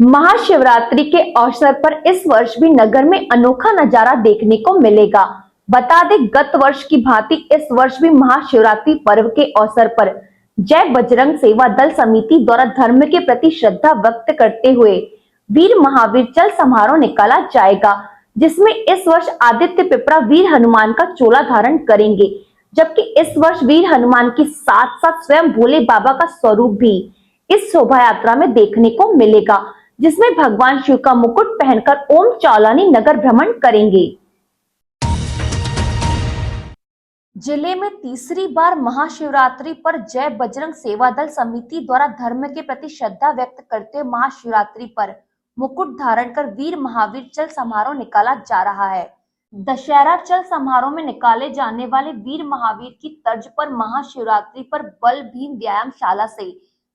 महाशिवरात्रि के अवसर पर इस वर्ष भी नगर में अनोखा नजारा देखने को मिलेगा। बता दें, गत वर्ष की भांति इस वर्ष भी महाशिवरात्रि पर्व के अवसर पर जय बजरंग सेवा दल समिति द्वारा धर्म के प्रति श्रद्धा व्यक्त करते हुए वीर महावीर चल समारोह निकाला जाएगा, जिसमें इस वर्ष आदित्य पिपरा वीर हनुमान का चोला धारण करेंगे, जबकि इस वर्ष वीर हनुमान के साथ साथ स्वयं भोले बाबा का स्वरूप भी इस शोभा यात्रा में देखने को मिलेगा, जिसमें भगवान शिव का मुकुट पहनकर ओम चालानी नगर भ्रमण करेंगे। जिले में तीसरी बार महाशिवरात्रि पर जय बजरंग सेवा दल समिति द्वारा धर्म के प्रति श्रद्धा व्यक्त करते हुए महाशिवरात्रि पर मुकुट धारण कर वीर महावीर चल समारोह निकाला जा रहा है। दशहरा चल समारोह में निकाले जाने वाले वीर महावीर की तर्ज पर महाशिवरात्रि पर बल भीम व्यायामशाला से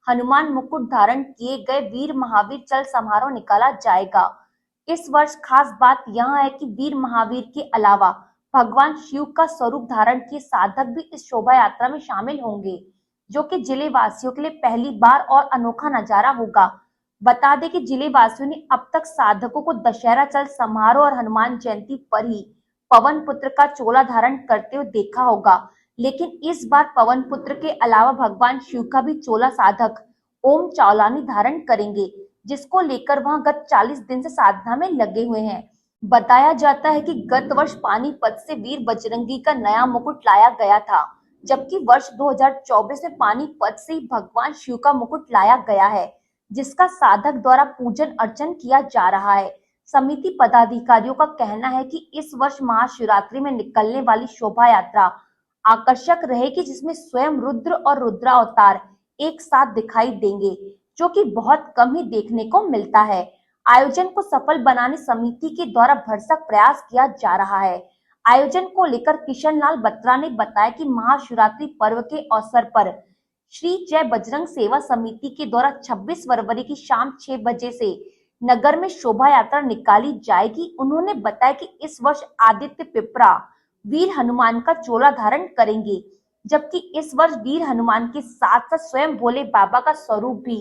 हनुमान मुकुट धारण किए गए वीर महावीर चल समारोह निकाला जाएगा। इस वर्ष खास बात यह है कि वीर महावीर के अलावा भगवान शिव का स्वरूप धारण किए साधक भी इस शोभा यात्रा में शामिल होंगे, जो कि जिले वासियों के लिए पहली बार और अनोखा नजारा होगा। बता दें कि जिले वासियों ने अब तक साधकों को दशहरा चल समारोह और हनुमान जयंती पर ही पवन पुत्र का चोला धारण करते हुए देखा होगा, लेकिन इस बार पवन पुत्र के अलावा भगवान शिव का भी चोला साधक ओम चालानी धारण करेंगे, जिसको लेकर वहां गत 40 दिन से साधना में लगे हुए हैं। बताया जाता है कि गत वर्ष पानीपत से वीर बजरंगी का नया मुकुट लाया गया था, जबकि वर्ष 2024 में पानीपत से ही भगवान शिव का मुकुट लाया गया है, जिसका साधक द्वारा पूजन अर्चन किया जा रहा है। समिति पदाधिकारियों का कहना है कि इस वर्ष महाशिवरात्रि में निकलने वाली शोभा यात्रा आकर्षक रहेगी, जिसमें स्वयं रुद्र और रुद्रावतार एक साथ दिखाई देंगे, जो कि बहुत कम ही देखने को मिलता है। आयोजन को सफल बनाने समिति के द्वारा भरसक प्रयास किया जा रहा है। आयोजन को लेकर किशन लाल बत्रा ने बताया कि महाशिवरात्रि पर्व के अवसर पर श्री जय बजरंग सेवा समिति के द्वारा 26 फरवरी की शाम 6 बजे से नगर में शोभा यात्रा निकाली जाएगी। उन्होंने बताया कि इस वर्ष आदित्य पिपरा वीर हनुमान का चोला धारण करेंगे, जबकि इस वर्ष वीर हनुमान के साथ साथ स्वयं भोले बाबा का स्वरूप भी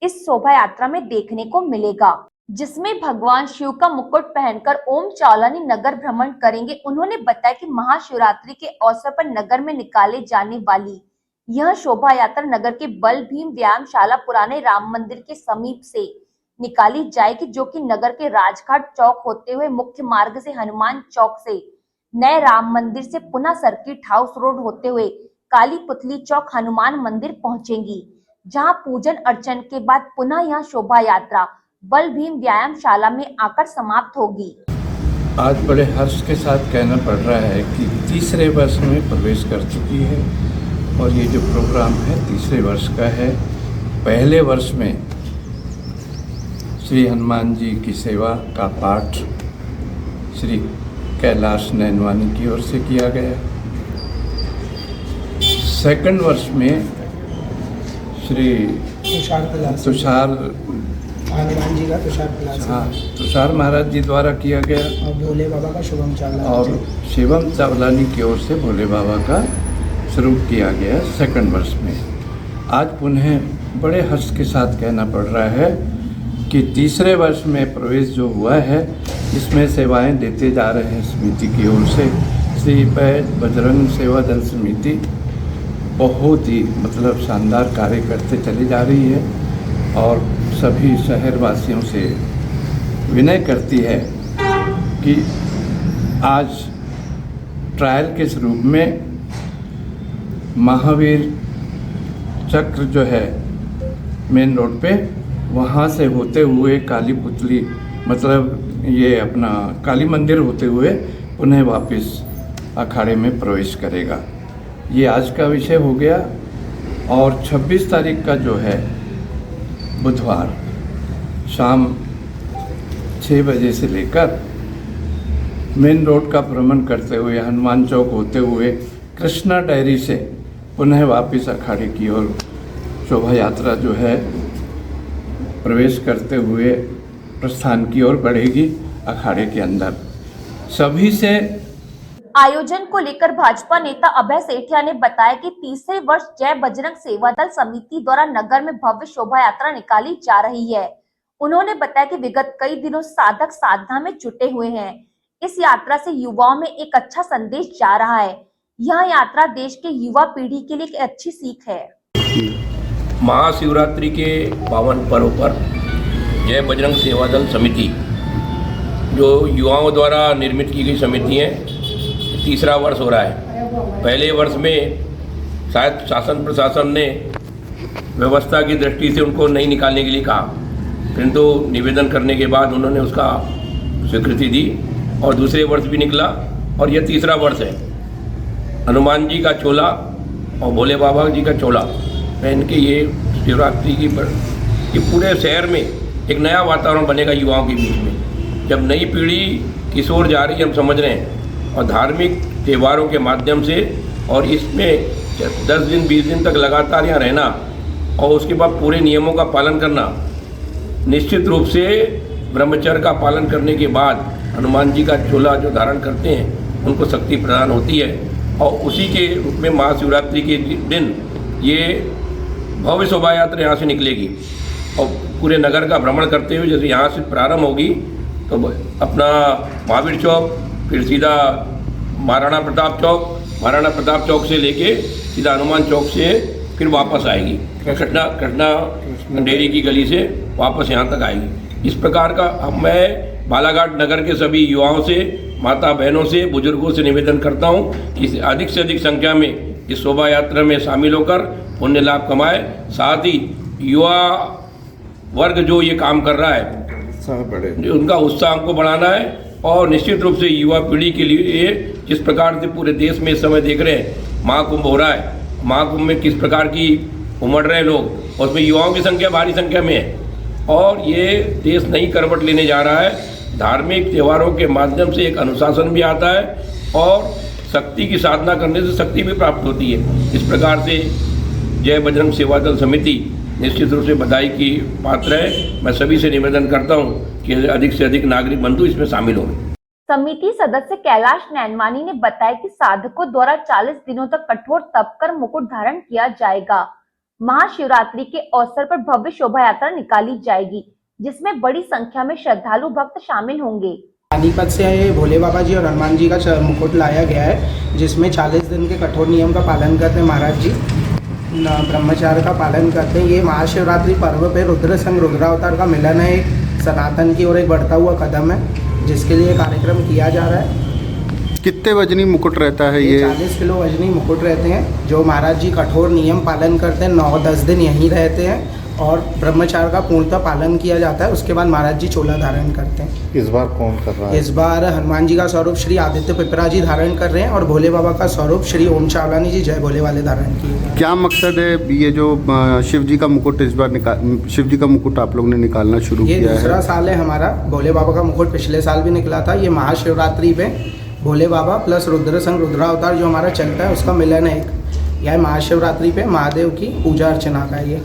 इस शोभा यात्रा में देखने को मिलेगा, जिसमें भगवान शिव का मुकुट पहनकर ओम चालानी नगर भ्रमण करेंगे। उन्होंने बताया कि महाशिवरात्रि के अवसर पर नगर में निकाले जाने वाली यह शोभा यात्रा नगर के बल भीम व्यायामशाला पुराने राम मंदिर के समीप से निकाली जाएगी, जो कि नगर के राजघाट चौक होते हुए मुख्य मार्ग से हनुमान चौक से नए राम मंदिर से पुनः सर्किट हाउस रोड होते हुए काली पुतली चौक हनुमान मंदिर पहुंचेंगी, जहां पूजन अर्चन के बाद पुनः यह शोभा यात्रा बल भीम व्यायामशाला में आकर समाप्त होगी। आज बड़े हर्ष के साथ कहना पड़ रहा है कि तीसरे वर्ष में प्रवेश कर चुकी है और ये जो प्रोग्राम है तीसरे वर्ष का है। पहले वर्ष में श्री हनुमान जी की सेवा का पाठ श्री कैलाश नैनवानी की ओर से किया गया। सेकंड वर्ष में श्री तुषार हनुमान जी का तुषार महाराज जी द्वारा किया गया और भोले बाबा का शिवम चावलानी की ओर से भोले बाबा का स्वरूप किया गया। सेकंड वर्ष में आज पुनः बड़े हर्ष के साथ कहना पड़ रहा है कि तीसरे वर्ष में प्रवेश जो हुआ है, इसमें सेवाएं देते जा रहे हैं समिति की ओर से। श्री बजरंग सेवा दल समिति बहुत ही शानदार कार्य करते चली जा रही है और सभी शहरवासियों से विनय करती है कि आज ट्रायल के स्वरूप में महावीर चक्र जो है मेन रोड पे, वहाँ से होते हुए काली पुतली ये अपना काली मंदिर होते हुए पुनः वापस अखाड़े में प्रवेश करेगा। ये आज का विषय हो गया। और 26 तारीख का जो है बुधवार शाम 6 बजे से लेकर मेन रोड का भ्रमण करते हुए हनुमान चौक होते हुए कृष्णा डेयरी से पुनः वापस अखाड़े की ओर शोभा यात्रा जो है प्रवेश करते हुए प्रस्थान की ओर बढ़ेगी अखाड़े के अंदर। सभी से आयोजन को लेकर भाजपा नेता अभय सेठिया ने बताया कि तीसरे वर्ष जय बजरंग सेवा दल समिति द्वारा नगर में भव्य शोभा यात्रा निकाली जा रही है। उन्होंने बताया कि विगत कई दिनों साधक साधना में जुटे हुए हैं। इस यात्रा से युवाओं में एक अच्छा संदेश जा रहा है। यह यात्रा देश के युवा पीढ़ी के लिए एक अच्छी सीख है। महाशिवरात्रि के पावन पर्व पर जय बजरंग सेवा दल समिति, जो युवाओं द्वारा निर्मित की गई समिति है, तीसरा वर्ष हो रहा है। पहले वर्ष में शायद शासन प्रशासन ने व्यवस्था की दृष्टि से उनको नहीं निकालने के लिए कहा, परंतु निवेदन करने के बाद उन्होंने उसका स्वीकृति दी और दूसरे वर्ष भी निकला और यह तीसरा वर्ष है। हनुमान जी का चोला और भोले बाबा जी का चोला पहन के ये शिवरात्रि की ये पूरे शहर में एक नया वातावरण बनेगा युवाओं के बीच में। जब नई पीढ़ी किस ओर जा रही है हम समझ रहे हैं, और धार्मिक त्योहारों के माध्यम से और इसमें 10 दिन 20 दिन तक लगातार यहाँ रहना और उसके बाद पूरे नियमों का पालन करना, निश्चित रूप से ब्रह्मचर्य का पालन करने के बाद हनुमान जी का चोला जो धारण करते हैं उनको शक्ति प्रदान होती है। और उसी के रूप में महाशिवरात्रि के दिन ये भव्य शोभा यात्रा यहाँ से निकलेगी और पूरे नगर का भ्रमण करते हुए जैसे यहाँ से प्रारंभ होगी तो अपना महावीर चौक, फिर सीधा महाराणा प्रताप चौक से लेके सीधा हनुमान चौक से फिर वापस आएगी कृष्णा डेयरी की गली से वापस यहाँ तक आएगी। इस प्रकार का अब मैं बालाघाट नगर के सभी युवाओं से, माता बहनों से, बुजुर्गों से निवेदन करता हूँ कि अधिक से अधिक संख्या में इस शोभा यात्रा में शामिल होकर पुण्य लाभ कमाए। साथ ही युवा वर्ग जो ये काम कर रहा है उनका उत्साह हमको बढ़ाना है और निश्चित रूप से युवा पीढ़ी के लिए जिस प्रकार से पूरे देश में इस समय देख रहे हैं महाकुंभ हो रहा है, महाकुंभ में किस प्रकार की उमड़ रहे लोग, उसमें युवाओं की संख्या भारी संख्या में है और ये देश नई करवट लेने जा रहा है। धार्मिक त्योहारों के माध्यम से एक अनुशासन भी आता है और शक्ति की साधना करने से शक्ति भी प्राप्त होती है। इस प्रकार से जय बजरंग सेवा दल समिति निश्चित रूप से बधाई की पात्र है। मैं सभी से निवेदन करता हूँ कि अधिक से अधिक नागरिक बंधु इसमें शामिल हों। समिति सदस्य कैलाश नैनवानी ने बताया कि साधकों द्वारा 40 दिनों तक कठोर तप कर मुकुट धारण किया जाएगा। महाशिवरात्रि के अवसर पर भव्य शोभा यात्रा निकाली जाएगी, जिसमें बड़ी संख्या में श्रद्धालु भक्त शामिल होंगे। पानीपत से भोले बाबा जी और हनुमान जी का मुकुट लाया गया है, जिसमें 40 दिन के कठोर नियम का पालन करते हैं महाराज जी, ब्रह्मचार्य का पालन करते हैं। ये महाशिवरात्रि पर्व पे रुद्र संग रुद्रावतार का मिलन है, एक सनातन की और एक बढ़ता हुआ कदम है, जिसके लिए कार्यक्रम किया जा रहा है। कितने वजनी मुकुट रहता है ये? 40 किलो वजनी मुकुट रहते हैं, जो महाराज जी कठोर नियम पालन करते हैं। 9-10 दिन यहीं रहते हैं और ब्रह्मचार्य का पूर्णतः पालन किया जाता है। उसके बाद महाराज जी चोला धारण करते हैं। इस बार कौन कर रहा है? इस बार हनुमान जी का स्वरूप श्री आदित्य पिपरा जी धारण कर रहे हैं और भोले बाबा का स्वरूप श्री ओम चावलानी जी जय भोले वाले धारण किए। क्या मकसद है ये जो शिव जी का मुकुट इस बार शिव जी का मुकुट आप लोग ने निकालना शुरू किया है? ये दूसरा साल है हमारा। भोले बाबा का मुकुट पिछले साल भी निकला था। ये महाशिवरात्रि पे भोले बाबा प्लस रुद्र संग रुद्रावतार जो हमारा चलता है उसका मिलन है। यह महाशिवरात्रि पे महादेव की पूजा अर्चना का ये